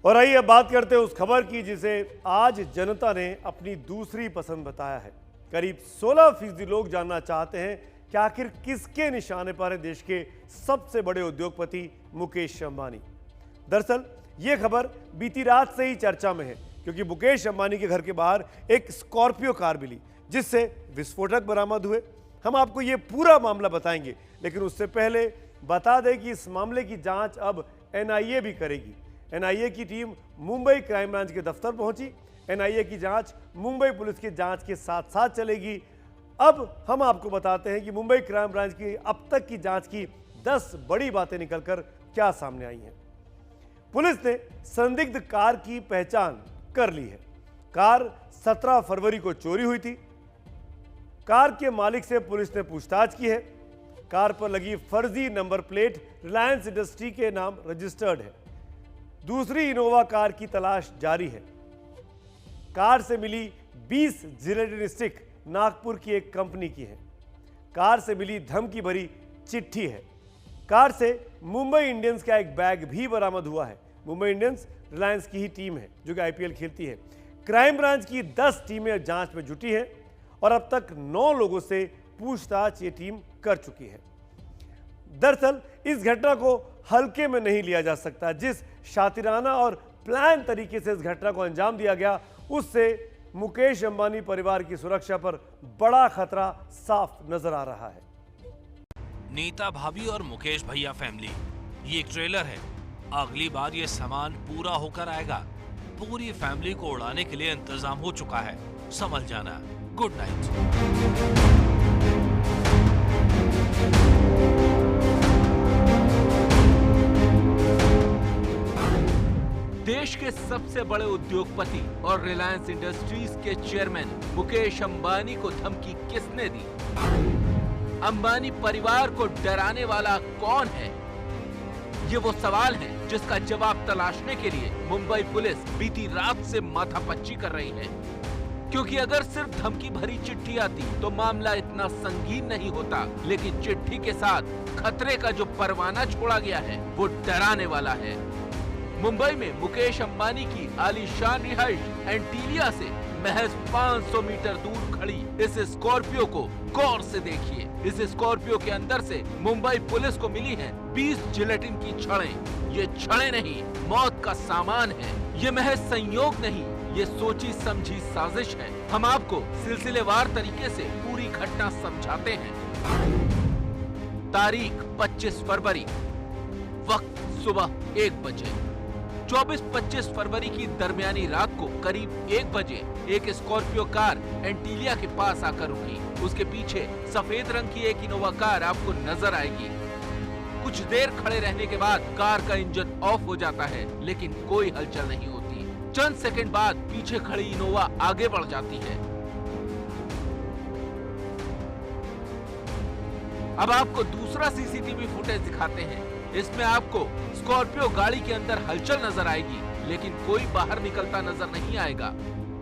और आइए अब बात करते हैं उस खबर की जिसे आज जनता ने अपनी दूसरी पसंद बताया है। करीब 16% लोग जानना चाहते हैं कि आखिर किसके निशाने पर है देश के सबसे बड़े उद्योगपति मुकेश अंबानी। दरअसल ये खबर बीती रात से ही चर्चा में है, क्योंकि मुकेश अंबानी के घर के बाहर एक स्कॉर्पियो कार मिली जिससे विस्फोटक बरामद हुए। हम आपको ये पूरा मामला बताएंगे, लेकिन उससे पहले बता दें कि इस मामले की जांच अब एनआईए भी करेगी। एनआईए की टीम मुंबई क्राइम ब्रांच के दफ्तर पहुंची। एनआईए की जांच मुंबई पुलिस की जांच के साथ साथ चलेगी। अब हम आपको बताते हैं कि मुंबई क्राइम ब्रांच की अब तक की जांच की 10 बड़ी बातें निकलकर क्या सामने आई हैं। पुलिस ने संदिग्ध कार की पहचान कर ली है। कार 17 फरवरी को चोरी हुई थी। कार के मालिक से पुलिस ने पूछताछ की है। कार पर लगी फर्जी नंबर प्लेट रिलायंस इंडस्ट्री के नाम रजिस्टर्ड है। दूसरी इनोवा कार की तलाश जारी है। कार से मिली 20 जिलेटिन स्टिक नागपुर की एक कंपनी की है। कार से मिली धमकी भरी चिट्ठी है। कार से मुंबई इंडियंस का एक बैग भी बरामद हुआ है। मुंबई इंडियंस रिलायंस की ही टीम है जो कि आईपीएल खेलती है। क्राइम ब्रांच की 10 टीमें जांच में जुटी हैं और अब तक 9 लोगों से पूछताछ ये टीम कर चुकी है। दरअसल इस घटना को हल्के में नहीं लिया जा सकता। जिस शातिराना और प्लान तरीके से इस घटना को अंजाम दिया गया, उससे मुकेश अंबानी परिवार की सुरक्षा पर बड़ा खतरा साफ नजर आ रहा है। नीता भाभी और मुकेश भैया फैमिली, ये एक ट्रेलर है। अगली बार ये सामान पूरा होकर आएगा। पूरी फैमिली को उड़ाने के लिए इंतजाम हो चुका है। समझ जाना। Good night. देश के सबसे बड़े उद्योगपति और रिलायंस इंडस्ट्रीज के चेयरमैन मुकेश अंबानी को धमकी किसने दी? अंबानी परिवार को डराने वाला कौन है? ये वो सवाल है जिसका जवाब तलाशने के लिए मुंबई पुलिस बीती रात से माथापच्ची कर रही है। क्योंकि अगर सिर्फ धमकी भरी चिट्ठी आती तो मामला इतना संगीन नहीं होता, लेकिन चिट्ठी के साथ खतरे का जो परवाना छोड़ा गया है वो डराने वाला है। मुंबई में मुकेश अंबानी की आलीशान रिहाइश एंटीलिया से महज 500 मीटर दूर खड़ी इस स्कॉर्पियो को गौर से देखिए। इस स्कॉर्पियो के अंदर से मुंबई पुलिस को मिली हैं 20 जिलेटिन की छड़ें। ये छड़ें नहीं, मौत का सामान है। ये महज संयोग नहीं, ये सोची समझी साजिश है। हम आपको सिलसिलेवार तरीके से पूरी घटना समझाते हैं। तारीख 25 फरवरी, वक्त सुबह 1 बजे। 24-25 फरवरी की दरमियानी रात को करीब 1 बजे एक स्कॉर्पियो कार एंटीलिया के पास आकर रुकी। उसके पीछे सफेद रंग की एक इनोवा कार आपको नजर आएगी। कुछ देर खड़े रहने के बाद कार का इंजन ऑफ हो जाता है, लेकिन कोई हलचल नहीं होती। चंद सेकंड बाद पीछे खड़ी इनोवा आगे बढ़ जाती है। अब आपको दूसरा सीसीटीवी फुटेज दिखाते हैं। इसमें आपको स्कॉर्पियो गाड़ी के अंदर हलचल नजर आएगी, लेकिन कोई बाहर निकलता नजर नहीं आएगा।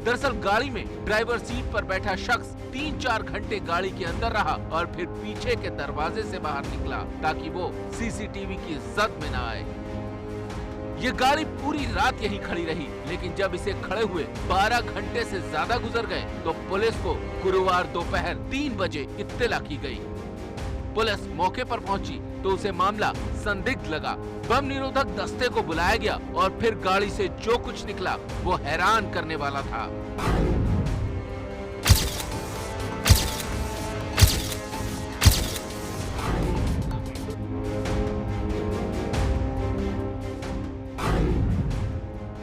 दरअसल गाड़ी में ड्राइवर सीट पर बैठा शख्स 3-4 घंटे गाड़ी के अंदर रहा और फिर पीछे के दरवाजे से बाहर निकला ताकि वो सीसीटीवी की जद में न आए। ये गाड़ी पूरी रात यहीं खड़ी रही, लेकिन जब इसे खड़े हुए 12 घंटे से ज्यादा गुजर गए तो पुलिस को गुरुवार दोपहर 3 बजे इत्तला की गई। पुलिस मौके पर पहुंची तो उसे मामला संदिग्ध लगा। बम निरोधक दस्ते को बुलाया गया और फिर गाड़ी से जो कुछ निकला वो हैरान करने वाला था।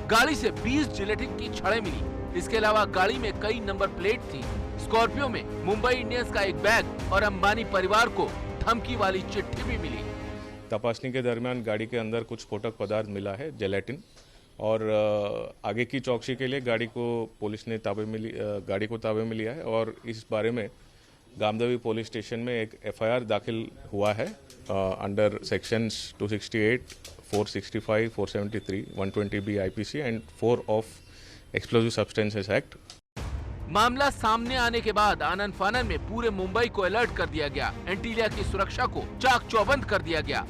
गाड़ी से 20 जिलेटिन की छड़ें मिली। इसके अलावा गाड़ी में कई नंबर प्लेट थी। स्कॉर्पियो में मुंबई इंडियंस का एक बैग और अंबानी परिवार को धमकी वाली चिट्ठी भी मिली। तपासनी के दरमियान गाड़ी के अंदर कुछ स्फोटक पदार्थ मिला है, जेलेटिन, और आगे की चौकसी के लिए गाड़ी को पुलिस ने ताबे में लिया है। और इस बारे में गामदेवी पुलिस स्टेशन में एक एफआईआर दाखिल हुआ है under sections 268, 465, 473, 120B IPC and 4 of explosive substances act. मामला सामने आने के बाद आनन फानन में पूरे मुंबई को अलर्ट कर दिया गया। एंटीलिया की सुरक्षा को चाक चौबंद कर दिया गया।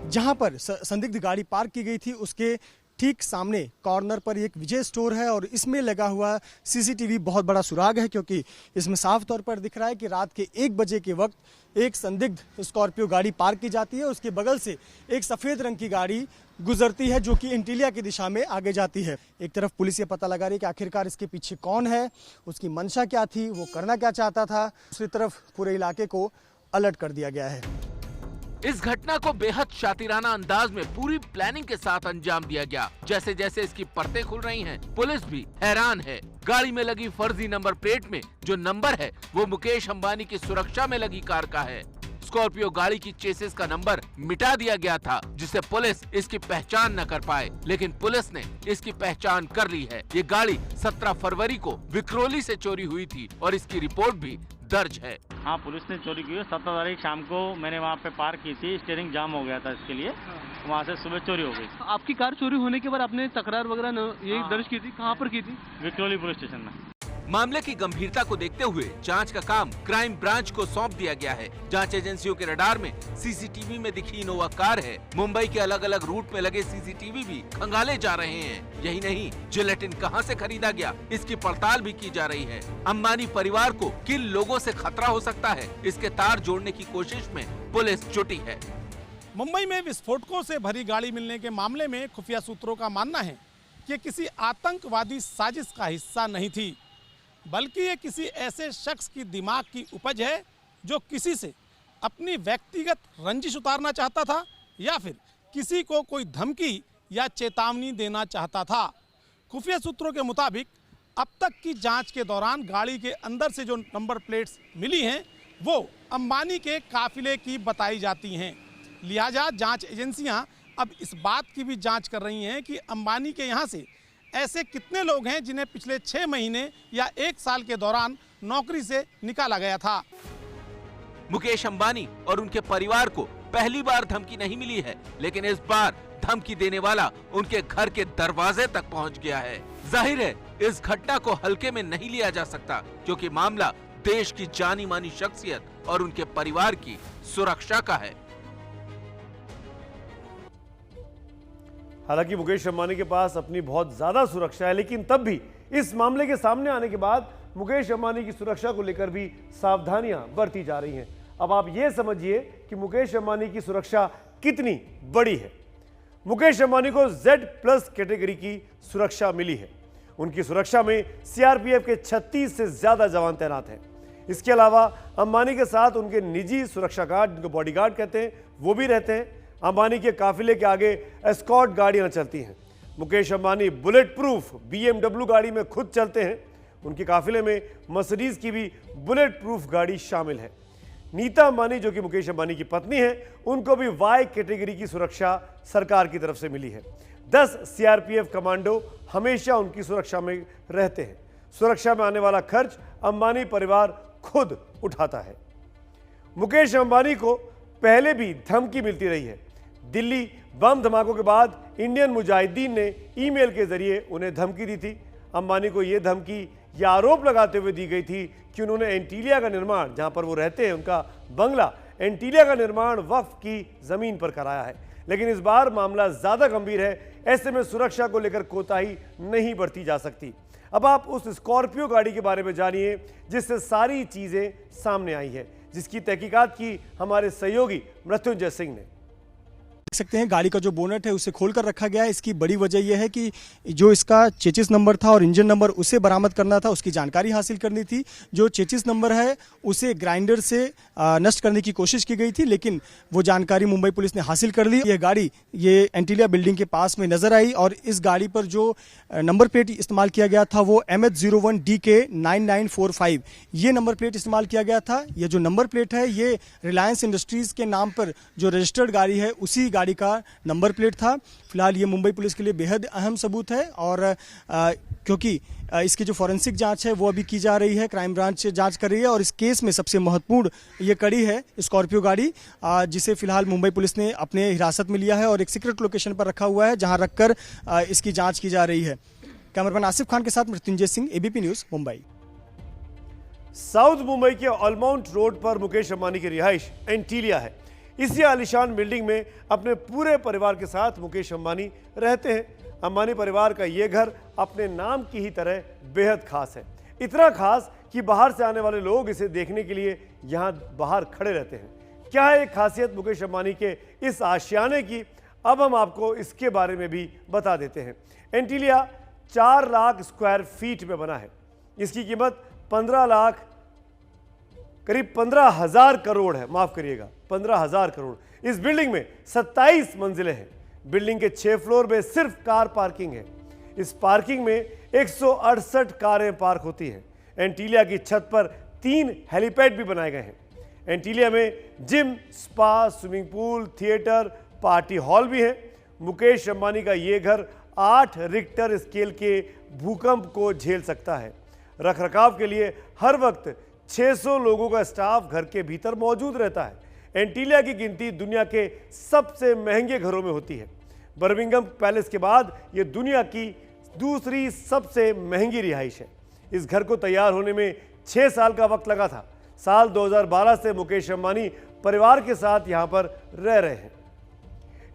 जहां पर संदिग्ध गाड़ी पार्क की गई थी उसके ठीक सामने कॉर्नर पर एक विजय स्टोर है और इसमें लगा हुआ सीसीटीवी बहुत बड़ा सुराग है, क्योंकि इसमें साफ तौर पर दिख रहा है कि रात के 1 बजे के वक्त एक संदिग्ध स्कॉर्पियो गाड़ी पार्क की जाती है। उसके बगल से एक सफ़ेद रंग की गाड़ी गुजरती है जो कि एंटीलिया की दिशा में आगे जाती है। एक तरफ पुलिस ये पता लगा रही है कि आखिरकार इसके पीछे कौन है, उसकी मंशा क्या थी, वो करना क्या चाहता था। दूसरी तरफ पूरे इलाके को अलर्ट कर दिया गया है। इस घटना को बेहद शातिराना अंदाज में पूरी प्लानिंग के साथ अंजाम दिया गया। जैसे जैसे इसकी परतें खुल रही हैं, पुलिस भी हैरान है। गाड़ी में लगी फर्जी नंबर प्लेट में जो नंबर है वो मुकेश अंबानी की सुरक्षा में लगी कार का है। स्कॉर्पियो गाड़ी की चेसिस का नंबर मिटा दिया गया था जिससे पुलिस इसकी पहचान न कर पाए, लेकिन पुलिस ने इसकी पहचान कर ली है। ये गाड़ी 17 फरवरी को विक्रोली से चोरी हुई थी और इसकी रिपोर्ट भी दर्ज है। हाँ, पुलिस ने चोरी की है। 17 तारीख शाम को मैंने वहाँ पे पार्क की थी, स्टीयरिंग जाम हो गया था इसके लिए, वहाँ से सुबह चोरी हो गई। आपकी कार चोरी होने के बाद आपने तकरार वगैरह ये दर्ज की थी, कहाँ पर की थी? विक्रोली पुलिस स्टेशन में। मामले की गंभीरता को देखते हुए जांच का काम क्राइम ब्रांच को सौंप दिया गया है। जांच एजेंसियों के रडार में सीसीटीवी में दिखी इनोवा कार है। मुंबई के अलग अलग रूट में लगे सीसीटीवी भी खंगाले जा रहे हैं। यही नहीं, जिलेटिन कहां से खरीदा गया इसकी पड़ताल भी की जा रही है। अंबानी परिवार को किन लोगों से खतरा हो सकता है, इसके तार जोड़ने की कोशिश में पुलिस जुटी है। मुंबई में विस्फोटकों से भरी गाड़ी मिलने के मामले में खुफिया सूत्रों का मानना है कि किसी आतंकवादी साजिश का हिस्सा नहीं थी, बल्कि ये किसी ऐसे शख्स की दिमाग की उपज है जो किसी से अपनी व्यक्तिगत रंजिश उतारना चाहता था या फिर किसी को कोई धमकी या चेतावनी देना चाहता था। खुफिया सूत्रों के मुताबिक अब तक की जांच के दौरान गाड़ी के अंदर से जो नंबर प्लेट्स मिली हैं वो अंबानी के काफिले की बताई जाती हैं। लिहाजा जांच एजेंसियां अब इस बात की भी जांच कर रही हैं कि अंबानी के यहाँ से ऐसे कितने लोग हैं जिन्हें पिछले 6 महीने या 1 साल के दौरान नौकरी से निकाला गया था। मुकेश अंबानी और उनके परिवार को पहली बार धमकी नहीं मिली है, लेकिन इस बार धमकी देने वाला उनके घर के दरवाजे तक पहुंच गया है। जाहिर है इस घटना को हल्के में नहीं लिया जा सकता, क्योंकि मामला देश की जानी मानी शख्सियत और उनके परिवार की सुरक्षा का है। हालांकि मुकेश अंबानी के पास अपनी बहुत ज्यादा सुरक्षा है, लेकिन तब भी इस मामले के सामने आने के बाद मुकेश अंबानी की सुरक्षा को लेकर भी सावधानियां बरती जा रही हैं। अब आप ये समझिए कि मुकेश अंबानी की सुरक्षा कितनी बड़ी है। मुकेश अंबानी को Z+ कैटेगरी की सुरक्षा मिली है। उनकी सुरक्षा में CRPF के 36 से ज्यादा जवान तैनात हैं। इसके अलावा अंबानी के साथ उनके निजी सुरक्षा गार्ड, जिनको बॉडीगार्ड कहते हैं, वो भी रहते हैं। अंबानी के काफिले के आगे एस्कॉर्ट गाड़ियां चलती हैं। Mukesh Ambani bullet proof BMW गाड़ी में खुद चलते हैं। उनके काफिले में मर्सिडीज की भी बुलेट प्रूफ गाड़ी शामिल है। नीता अंबानी, जो कि मुकेश अंबानी की पत्नी है, उनको भी Y कैटेगरी की सुरक्षा सरकार की तरफ से मिली है। 10 CRPF कमांडो हमेशा उनकी सुरक्षा में रहते हैं। सुरक्षा में आने वाला खर्च अंबानी परिवार खुद उठाता है। मुकेश अंबानी को पहले भी धमकी मिलती रही है। दिल्ली बम धमाकों के बाद इंडियन मुजाहिदीन ने ईमेल के जरिए उन्हें धमकी दी थी। अंबानी को यह धमकी यह आरोप लगाते हुए दी गई थी कि उन्होंने एंटीलिया का निर्माण, जहां पर वो रहते हैं, उनका बंगला, एंटीलिया का निर्माण वक्फ की जमीन पर कराया है। लेकिन इस बार मामला ज्यादा गंभीर है। ऐसे में सुरक्षा को लेकर कोताही नहीं बरती जा सकती। अब आप उस स्कॉर्पियो गाड़ी के बारे में जानिए जिससे सारी चीजें सामने आई है, जिसकी तहकीकात की हमारे सहयोगी मृत्युंजय सिंह ने। देख सकते हैं गाड़ी का जो बोनट है उसे खोलकर रखा गया है। इसकी बड़ी वजह यह है कि जो इसका चेचिस नंबर था और इंजन नंबर उसे बरामद करना था, उसकी जानकारी हासिल करनी थी। जो चेचिस नंबर है उसे ग्राइंडर से नष्ट करने की कोशिश की गई थी, लेकिन वो जानकारी मुंबई पुलिस ने हासिल कर ली। यह गाड़ी ये एंटीलिया बिल्डिंग के पास में नजर आई और इस गाड़ी पर जो नंबर प्लेट इस्तेमाल किया गया था वो MH01DK9945 ये नंबर प्लेट इस्तेमाल किया गया था। ये जो नंबर प्लेट है ये रिलायंस इंडस्ट्रीज के नाम पर जो रजिस्टर्ड गाड़ी है उसी गाड़ी का नंबर प्लेट था। फिलहाल ये मुंबई पुलिस के लिए बेहद अहम सबूत है और क्योंकि इसकी जो फॉरेंसिक जांच है वो अभी की जा रही है, क्राइम ब्रांच जांच कर रही है और इस केस में सबसे महत्वपूर्ण ये कड़ी है स्कॉर्पियो गाड़ी, जिसे फिलहाल मुंबई पुलिस ने अपने हिरासत में लिया है और एक सीक्रेट लोकेशन पर रखा हुआ है जहां रखकर इसकी जांच की जा रही है। कैमरामैन आसिफ खान के साथ Mrityunjay Singh, ABP news, Mumbai. South Mumbai के ऑलमाउंट रोड पर मुकेश अंबानी की रिहाइश एंटीलिया है। इसी आलीशान बिल्डिंग में अपने पूरे परिवार के साथ मुकेश अंबानी रहते हैं। अंबानी परिवार का ये घर अपने नाम की ही तरह बेहद खास है। इतना खास कि बाहर से आने वाले लोग इसे देखने के लिए यहाँ बाहर खड़े रहते हैं। क्या है एक खासियत मुकेश अंबानी के इस आशियाने की, अब हम आपको इसके बारे में भी बता देते हैं। एंटीलिया 4 लाख स्क्वायर फीट में बना है। इसकी कीमत 15 लाख करीब 15,000 करोड़ है, माफ करिएगा 15,000 करोड़। इस बिल्डिंग में 27 मंजिलें हैं। बिल्डिंग के 6 फ्लोर में सिर्फ कार पार्किंग है। इस पार्किंग में 168 कारें पार्क होती हैं। एंटीलिया की छत पर 3 हेलीपैड भी बनाए गए हैं। एंटीलिया में gym, spa, swimming pool, theatre, party hall भी है। मुकेश अंबानी का ये घर 8 रिक्टर स्केल के भूकंप को झेल सकता है। रखरखाव के लिए हर वक्त 600 लोगों का स्टाफ घर के भीतर मौजूद रहता है। एंटीलिया की गिनती दुनिया के सबसे महंगे घरों में होती है। बर्मिंघम पैलेस के बाद यह दुनिया की दूसरी सबसे महंगी रिहाइश है। इस घर को तैयार होने में 6 साल का वक्त लगा था। साल 2012 से मुकेश अंबानी परिवार के साथ यहां पर रह रहे हैं।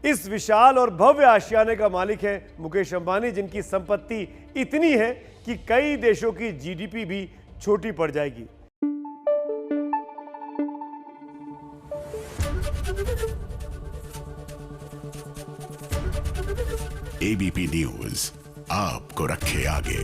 इस विशाल और भव्य आशियाने का मालिक है मुकेश अंबानी, जिनकी संपत्ति इतनी है कि कई देशों की जीडीपी भी छोटी पड़ जाएगी। एबीपी न्यूज आपको रखे आगे।